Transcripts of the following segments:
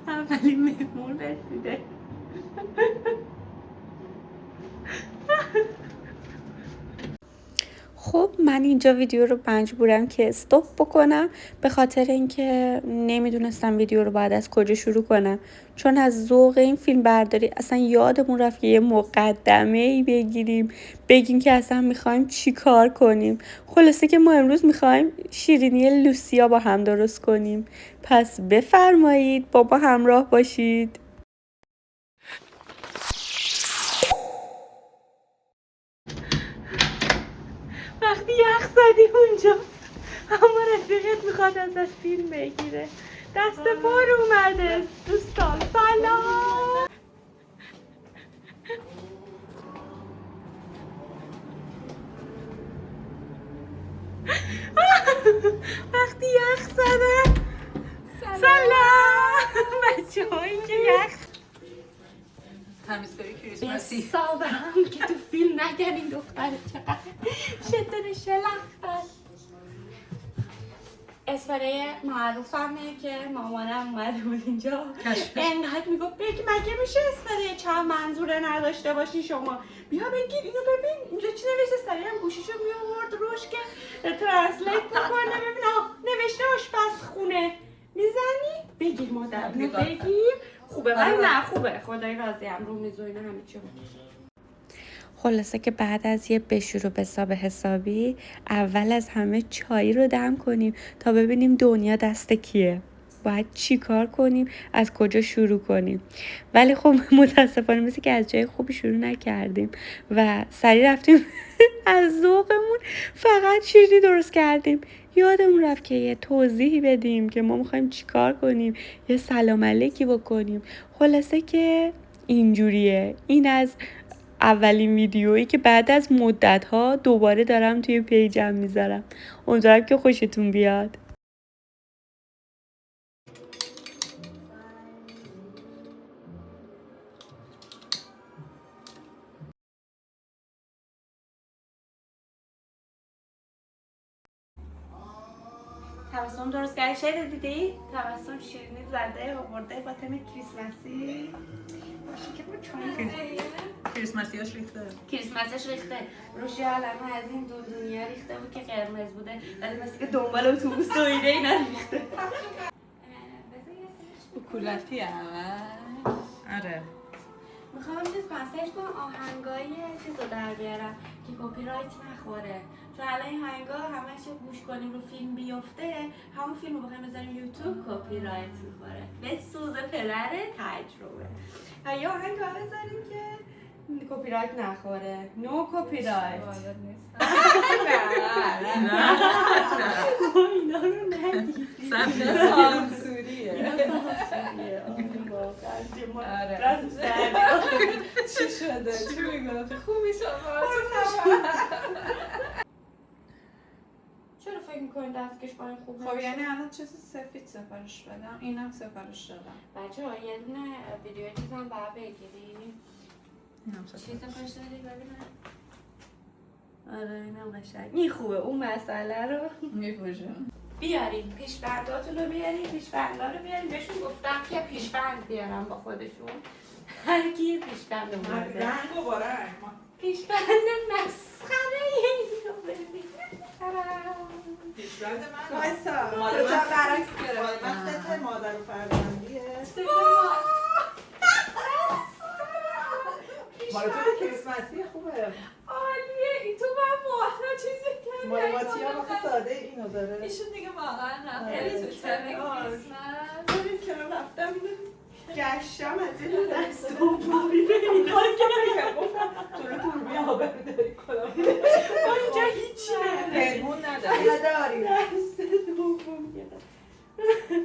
اولین مهمون رسیده. خب من اینجا ویدیو رو مجبورم که استاپ بکنم به خاطر اینکه نمیدونستم ویدیو رو بعد از کجا شروع کنم، چون از ذوق این فیلم برداری اصلا یادمون رفت که یه مقدمه‌ای بگیم که اصلا میخوایم چی کار کنیم. خلاصه که ما امروز میخوایم شیرینی لوسیا با هم درست کنیم. پس بفرمایید با ما همراه باشید. وقتی یخ زدیم اونجا اما رفیقت میخواد ازش فیلم بگیره، دست پر اومده. دوستان سلام. وقتی یخ زدن سلام بچه هایی که یخ تمیزکاری کریسمسی حسابم که تو فیلم نگن این دختره چقدر شتر شلخت. اسپری معروفمه که مامانم اومده بود اینجا انقدر میگفت بگی مگه میشه اسپری چند منظوره نداشته باشی شما، بیا بگیر اینو ببین اینجا چی نوشته. سریع هم گوشیشو میآورد روش که ترنسلیت بکنه ببین نوشته آشپزخونه. میزنی بگیر مادر اینو بگیر. خوبه ولی نه خوبه خدای راضیم رو میز و اینا همه چی. خلاصه که بعد از یه بشور و بساب حسابی اول از همه چای رو دم کنیم تا ببینیم دنیا دست کیه، باید چی کار کنیم، از کجا شروع کنیم. ولی خب متاسفانه مثل که از جای خوبی شروع نکردیم و سریع رفتیم از ذوقمون فقط شیرینی درست کردیم. یادمون رفت که یه توضیحی بدیم که ما میخوایم چی کار کنیم، یه سلام علیکی بکنیم. خلاصه که اینجوریه. این از اولین ویدیویی که بعد از مدت‌ها دوباره دارم توی پیجم میذارم. امیدوارم که خوشتون بیاد. تبسم درست کردی شده دیدی؟ تبسم شیرینی زده آورده با تم کریسمسی. باشه که با چای کریسمسیاش ریخته. کریسمسش ریخته. روش یه علمه از این دنیا ریخته بود که قرمز بوده ولی مثل که دنبال اتوبوس دویده اینا ریخته. بکولتی همه. آره. میخوام چیز کنم آهنگای چیز رو در بیارم که کپی رایت نخوره، چون الان این آهنگا همش گوش کنیم رو فیلم بیفته همون فیلم رو بخوایم بذاریم یوتیوب کپی رایت میخوره به سوز پدر تجربه. و یه آهنگ رو بذاریم که کپی رایت نخوره. نو کپی رایت. نه اینا رو نگید. سانسوریه. چی شده؟ چی میگفتی؟ خوبی شما؟ چرا فکر میکنید دستکش با این خوب خب یعنی الان چیزی سفید سفارش بدم؟ اینم سفارش دادم. بچه ها یه دونه ویدیو چیزم باید بگیری. چی سفارش دادی ببینم؟ آره اینم قشنگ. این خوبه اون مسئله رو میپوشم. بیاریم پیشبنداتون رو بیاریم پیشبندا رو بیاریم. بهشون گفتم که پیشبند بیارم با خودشون. هر کی یه پیشبند اومده. رنگ و با رنگ. پیشبند مسخره اینو ببین. پیشبند من وایسا مادر من برعکس گرفتم. من ست مادر و فرزندیه مال تو کریسمسی خوبه. عالیه این تو من ماهنا چیزی کنه. مال ماتیا وقت ساده اینو داره. ایشون دیگه واقعا نه. خیلی تو چه کریسمس. ببین که من رفتم اینو گشتم از این دست دومی ببین که گفتم تو رو دوربین آبروداری کنم. ما اینجا هیچی پیمون نداری. دست دوم گرفت.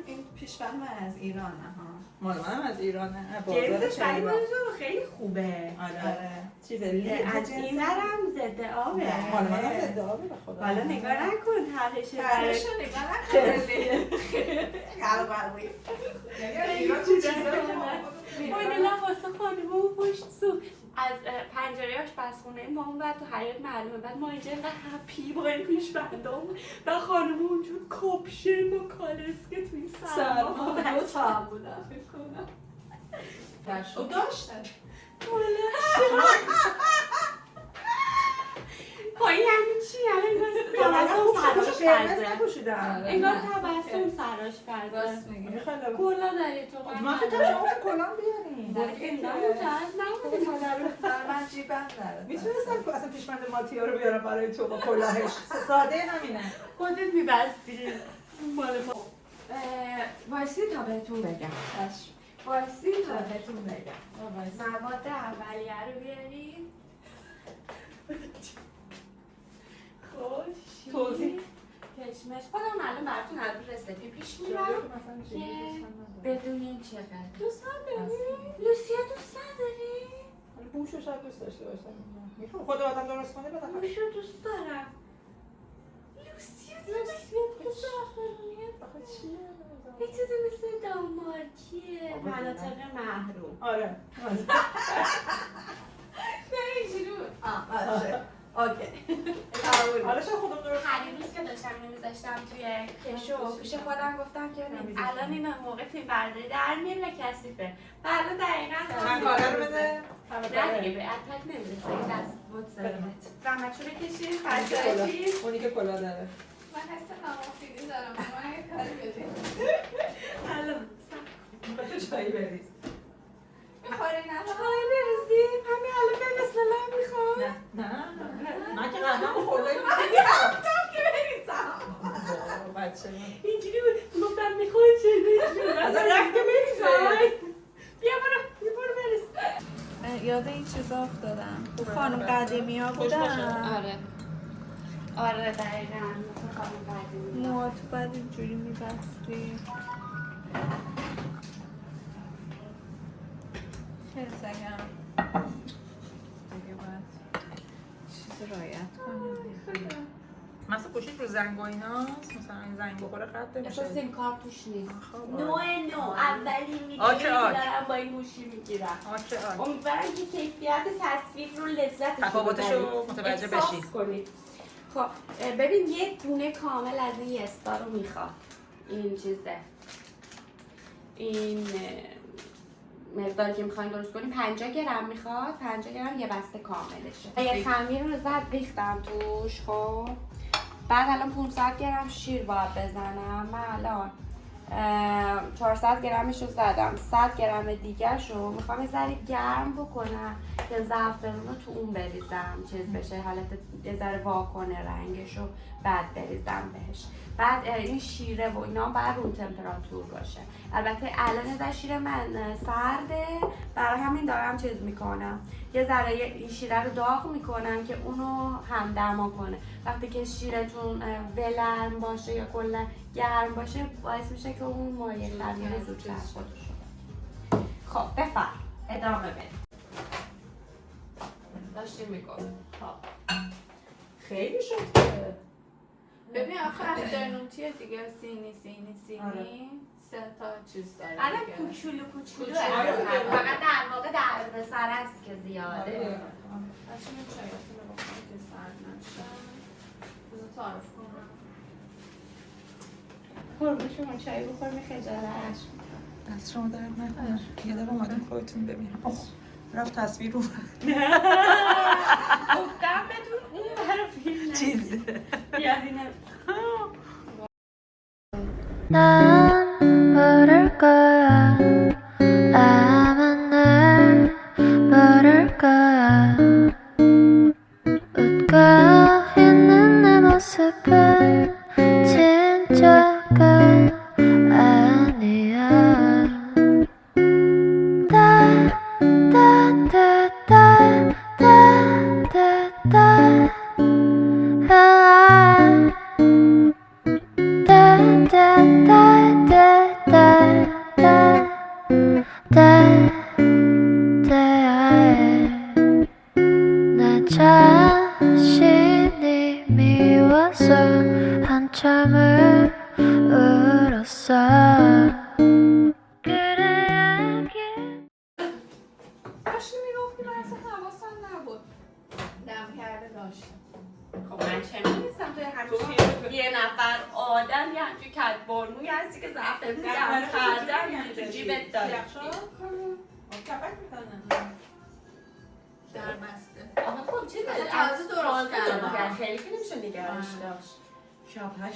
این پیشبند من از ایرانه ها. مال منم از ایرانه. جنسش ولی مال تو خیلی خوبه. آره چیز از این ورم ضد آبه. مال منم ضد آبه به خدا. حالا نگاه نکن طرحشه. طرحشو نگاه نکن. قلبی خیلی چیزا وای دلم واسه خانمون پشت سو. از پنجره آشپزخونه ما اون تو حیاط معلومه. بعد ما اینجا اینقدر هپی با این پیشبندام و خانم اونجور کپشن با کالسکه توی سرما دو تا هم بودن فکر کنم. او داشتن با این یعنی چی؟ الان تبسم سراش کرده نپوشیدن انگار تبسم سراش کرده راست میگی. کلا داری تو من فکر کنم شما کلام بیارین انگار مجرد نبوده. من جیبم داره. میتونستم اصلا پیشمند ماتیا رو بیارم برای تو با کلاهش ساده همینه خودت میبستی مال ما وایسی تا بهتون بگم وایسی تا بهتون بگم مواد اولیه رو بیارید خوش توضیح. کشمش خودم الان براتون از رسیپی پیش میرم که بدونین چقدر دوست نداری؟ لوسیا دوست نداری؟ بوشو شاید دوست داشته باشم میخوام خود آدم درست کنه بدم بوشو دوست دارم لوسیا دوست آخرونیه آخه چیه؟ یه چیزی مثل دانمارکیه مناطق محروم آره اینجوری بود. باشه اوکی. حالا شاید خودم درست خریدیست که داشتم نمیذاشتم توی کشو پیش خودم گفتم که الان این موقع فیلم برداری در میل کثیفه و الان دقیقا من کاره رو بده نه دیگه به اتک نمیرسه این دست بود زحمتشو بکشید فرشایی اونی که کلا داره من حس نامافیدی دارم. من یه کاری بدیم. الان بچه چایی بریز میخوری نه؟ چای بریزیم همین الان به بسم الله میخوام نه من که قدم خورده که بریزم بچه اینجوری بود گفتم میخوای چه بریزیم از رفت که بریزه بیا برو بریز یاد این چیزا افتادم. اون خانم قدیمی ها بودن. آره دقیقاً مثل خانم قدیمی موهاتو بعد اینجوری میبستی. خیلی سگم. دیگه باید چیز رایت کنیم. مثلا گوشیش رو زنگ و ایناست مثلا این زنگ بخوره خط اصلا میشه سیم کارت توش نیست خب. نو اولین میگیری آچه که آچ. دارم با این گوشی میگیرم آچه امیدوارم که کیفیت تصویر رو لذتش تفاوتشو متوجه بشی کنید خب ببین یک دونه کامل از این یستا رو میخواد این چیزه این مقداری که میخواین درست کنیم 50 گرم میخواد 50 گرم یه بسته کاملشه یه خمیر رو ریختم توش خب بعد الان 500 گرم شیر باید بزنم من الان 400 گرمش رو زدم 100 گرم دیگه رو میخوام یه ذره گرم بکنم که زعفرون رو تو اون بریزم چیز بشه حالت یه ذره واکنه رنگش رو بعد بریزم بهش بعد این شیره و اینا باید روم تمپراتور باشه البته الان یه ذره شیر من سرده برای همین دارم چیز میکنم یه ذره این شیره رو داغ میکنم که اونو همدما کنه وقتی که شیرتون ولرم باشه یا کلا گرم باشه باعث میشه که اون مایع خمیر زودتر خودش خب بفرم ادامه بده داشتیم میگم خیلی شد ببین آخه افترنوتیه دیگه سینی سه تا چیز داره الان دیگه. کوچولو آره. فقط در واقع در سر است که زیاده بچه من چایتون رو بخورم که سرد نشه بذار تعارف کنم قربون شما چای بخورم خجالت دست شما درد نکنه یه دفعه اومدم خودتون ببینم رفت تصویر رو گفتم بدون اون برای فیلم چیز یادی 난 모를 거야 아마 날 모를 거야 웃고 있는 내 모습은 진짜가 아니야 내 자신이 미워서 한참을 울었어 داشتی میگفتی من اصلا حواسم هستی که زعفرون گرم کردن تو جیبت داری. کپک میکنه در بسته. آها خب چی داری؟ تازه درست کردم. خیلی که نمیشه نگرش داشت. کپک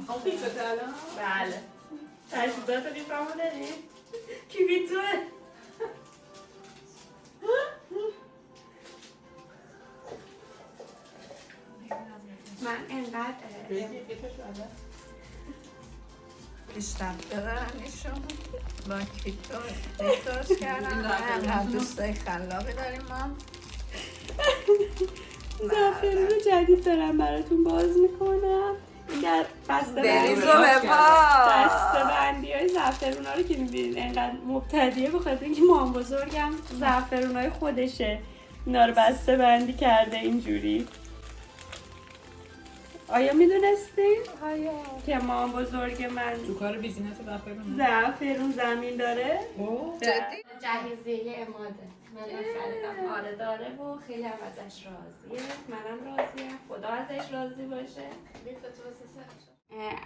خب پیچه کردم. بله. تجهیزات ریفمو داری؟ کیوی توه؟ من انقدر پیشرفت دارنشون با کریپتو درست کردم انقدر دوستای خلاقی داریم ما زعفرون جدید دارم براتون باز میکنم. در بسته بریز و لباس بندی های زعفرون ها رو که میبینید انقدر مبتدیه به خاطر اینکه مام بزرگم زعفرون های خودشه اینا رو بسته بندی کرده اینجوری. آیا میدونستین؟ که مام بزرگ من تو کار بیزینس زعفرون زمین داره؟ جدی؟ جهیزیه اماده من خریدم. آره داره و خیلی هم ازش راضیه. منم راضیم. خدا ازش راضی باشه.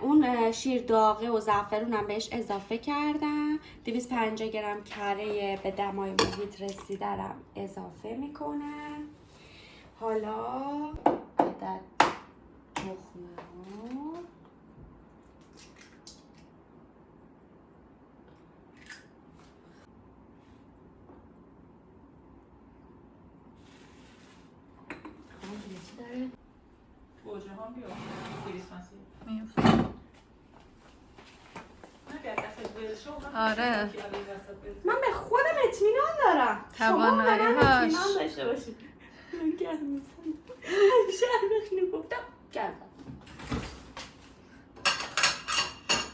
اون شیر داغه و زعفرونم بهش اضافه کردم. 250 گرم کره به دمای محیط رسیدرم اضافه میکنم. حالا عدد تخمه ها چی داره؟ گوجه ها بیا کریسمسی آره من به خودم اطمینان دارم. شما به من اطمینان داشته باشید. من گرم میزنم. همیشه همه گفتم گرم.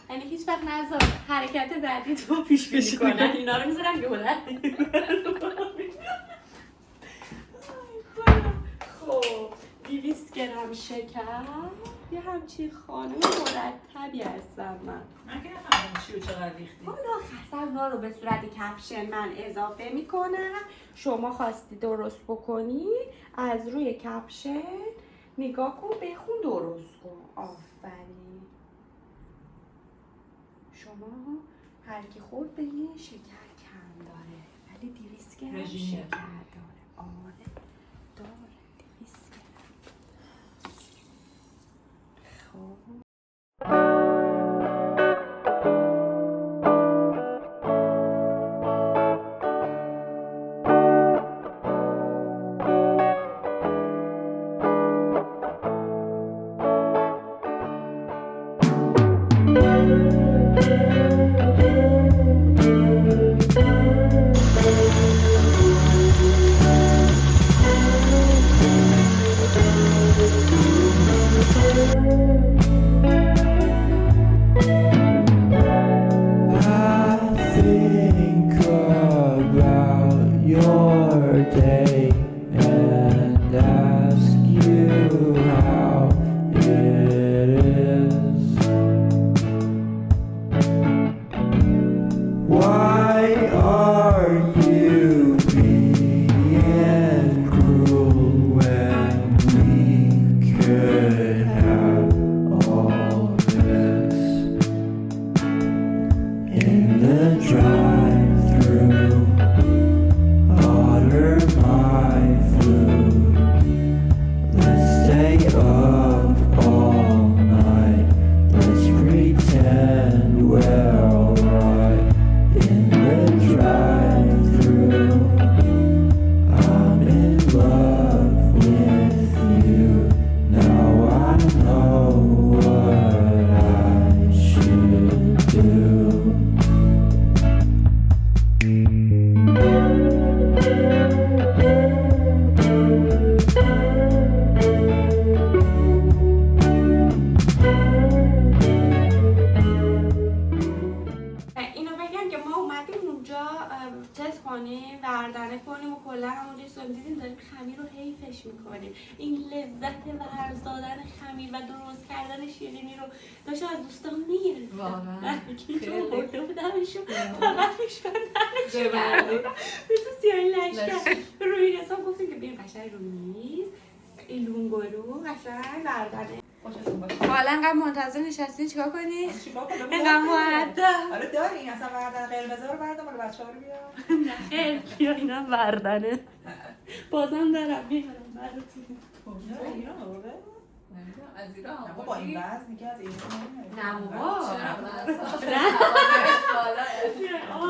یعنی هیچ وقت نذار حرکت بعدی تو پیش بینی کنن. اینا رو میذارم گولن. خب 200 گرم شکر. یه همچین خانم مرتبی هستم من. من که نفهمیدم چی و چقدر ریختی. حالا خسته اونا رو به صورت کپشن من اضافه میکنم. شما خواستی درست بکنی از روی کپشن نگاه کن بخون درست کن. آفرین. شما هر کی خورد بگی شکر کم داره ولی 200 گرم رژیمیه. شکر داره. آره داره 200 گرم. خب این لذت ورز دادن خمیر و درست کردن شیرینی رو داشت از دوستان میگرفت. واقعا یکی رو برده بودمشون فقط میشوندنش کردیم مثل سیاه لشکر روی حساب گفتیم که بیایم قشنگ رو میز ایلونگورو قشنگ بردنه. خوشتون باشه. حالا انقدر منتظر نشستین چیکار کنی؟ چیکار کنم؟ انقدر مؤدب. آره دارین اصلا بردن قرمز رو بردم ولی بچه‌ها رو بیار. خیر بیا اینا بردنه. بازم دارم میارم براتون. نه ایران آورده؟ نمیدونم از ایران نه با این وزن که از ایران نه بابا.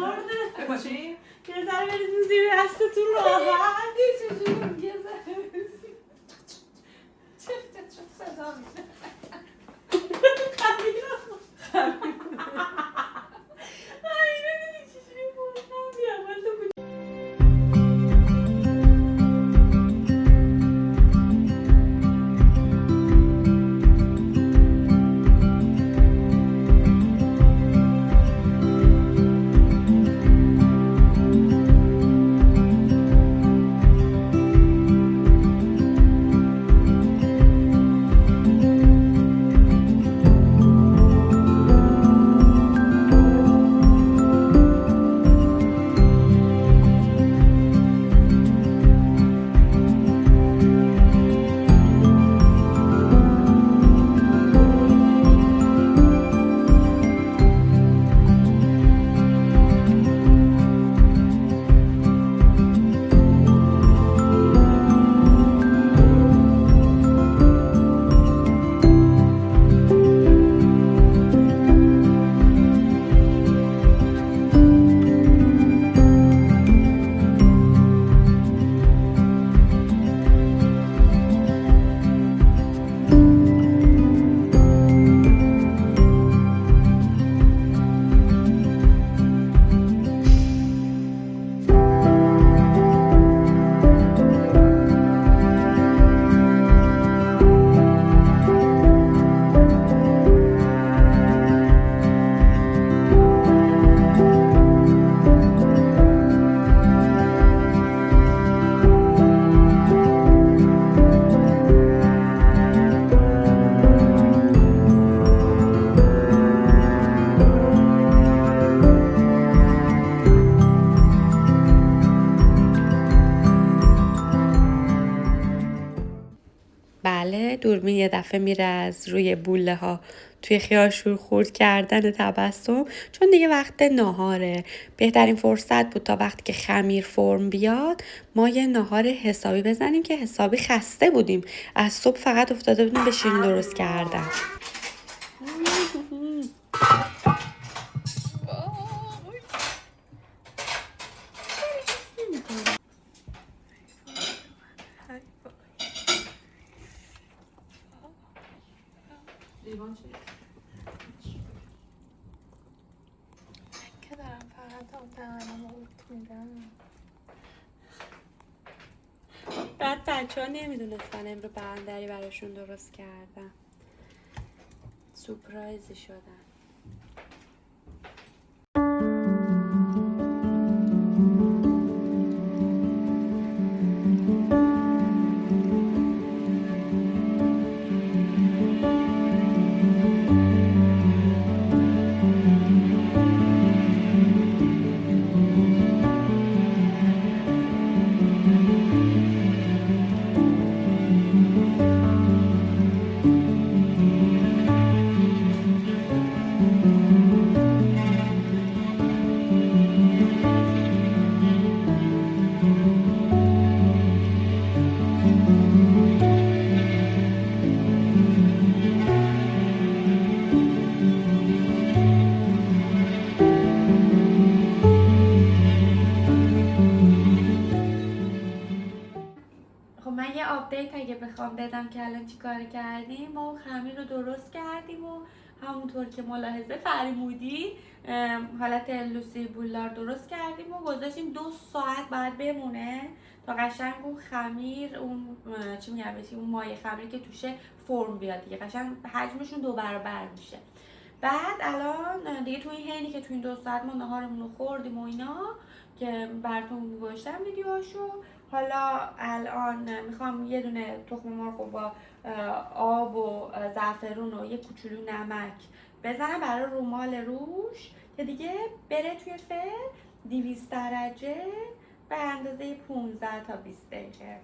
آره با چی؟ یه ذره بریزین زیر دستتون راحت. بله دوربین یه دفعه میره از روی بوله ها توی خیارشور خورد کردن تبسم، چون دیگه وقت ناهاره. بهترین فرصت بود تا وقتی که خمیر فرم بیاد ما یه ناهار حسابی بزنیم که حسابی خسته بودیم. از صبح فقط افتاده بودیم به شیرین درست کردن. لیوان چی؟ که دارم فقط آب دهنم قورت میدم. بعد بچه ها نمیدونستن امرو بندری براشون درست کردم. سورپرایزی شدن. آپدیت اگه بخوام بدم که الان چی کار کردیم، ما خمیر رو درست کردیم و همونطور که ملاحظه فرمودی حالت لوسی بولار درست کردیم و گذاشتیم 2 ساعت بعد بمونه تا قشنگ اون خمیر، اون چی میگم بهش، اون مایه خمیری که توشه فرم بیاد دیگه، قشنگ حجمشون 2 برابر میشه. بعد الان دیگه تو این حینی که تو این 2 ساعت ما نهارمون رو خوردیم و اینا که براتون گذاشتم ویدیوهاشو، حالا الان میخوام یه دونه تخم مرغ با آب و زعفرون و یه کوچولو نمک بزنم برای رومال روش که دیگه بره توی فر 200 درجه به اندازه 15 تا 20 دقیقه.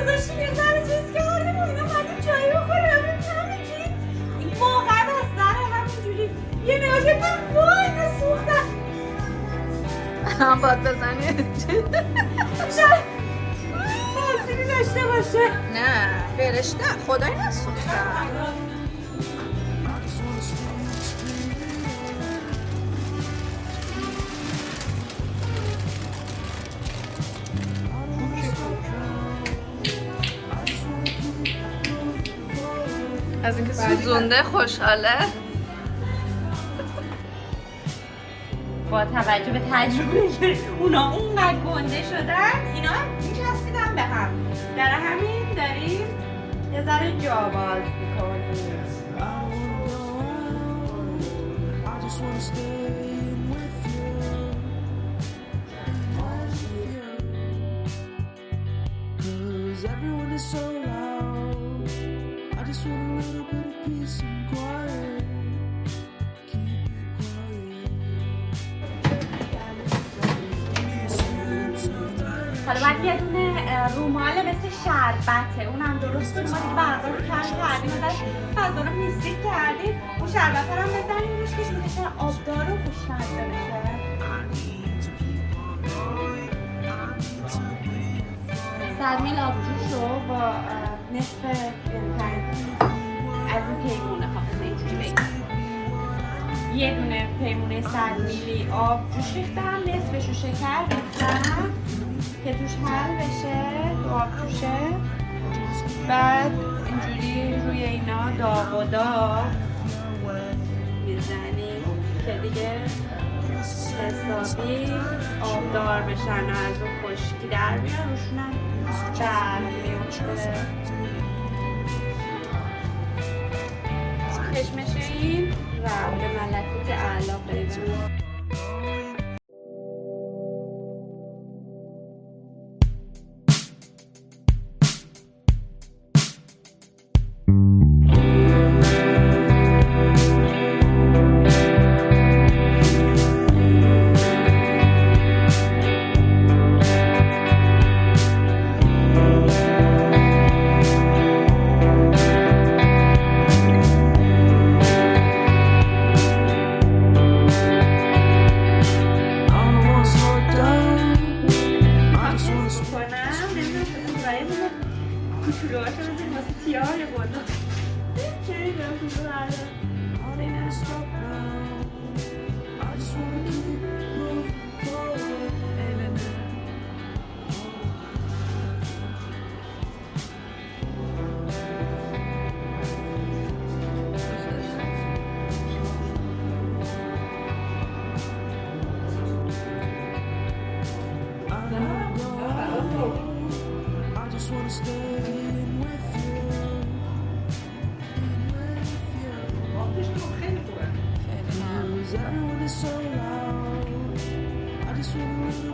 گذاشتیم یه ذره چیز کردیم و اینا اومدیم چایی بخوریم همینجوری این موقع بستره همینجوری یه نگاه کردم وای اینا سوختن باید بزنی شاید تأثیری داشته باشه نه برش نه خدای نسوختن از اینکه سوزونده خوشحاله با توجه به تجربه که اونا اونقدر گنده شدن اینا میچسبیدن به هم در همین داریم یه ذره جا باز میکنیم Everyone is so loud. I just want a little bit of peace and quiet. Keep it quiet. حالا باید یه دونه رومال مثل شربته اونم درست کنیم ما دیگه بردار رو کم کردیم فضا رو میستیک کردیم اون شربته رو هم بزنیم روش که دیگه چرا آبدار رو خوشمزه بشه سرمیل آبجوش رو با نصف از این پیمونه حافظه اینجوری بگیم یه دونه پیمونه 100 میلی آبجوش ریختم نصفش رو شکر ریختم که توش حل بشه تو آبجوشه بعد اینجوری روی اینا داغ و داغ میزنیم که دیگه حسابی آبدار بشن و از اون خشکی در بیان روشونم در میفته کشمش این رفت به ملکوت اعلا قیبه I just wanna stay with you. Cause everyone is so loud. I just want a little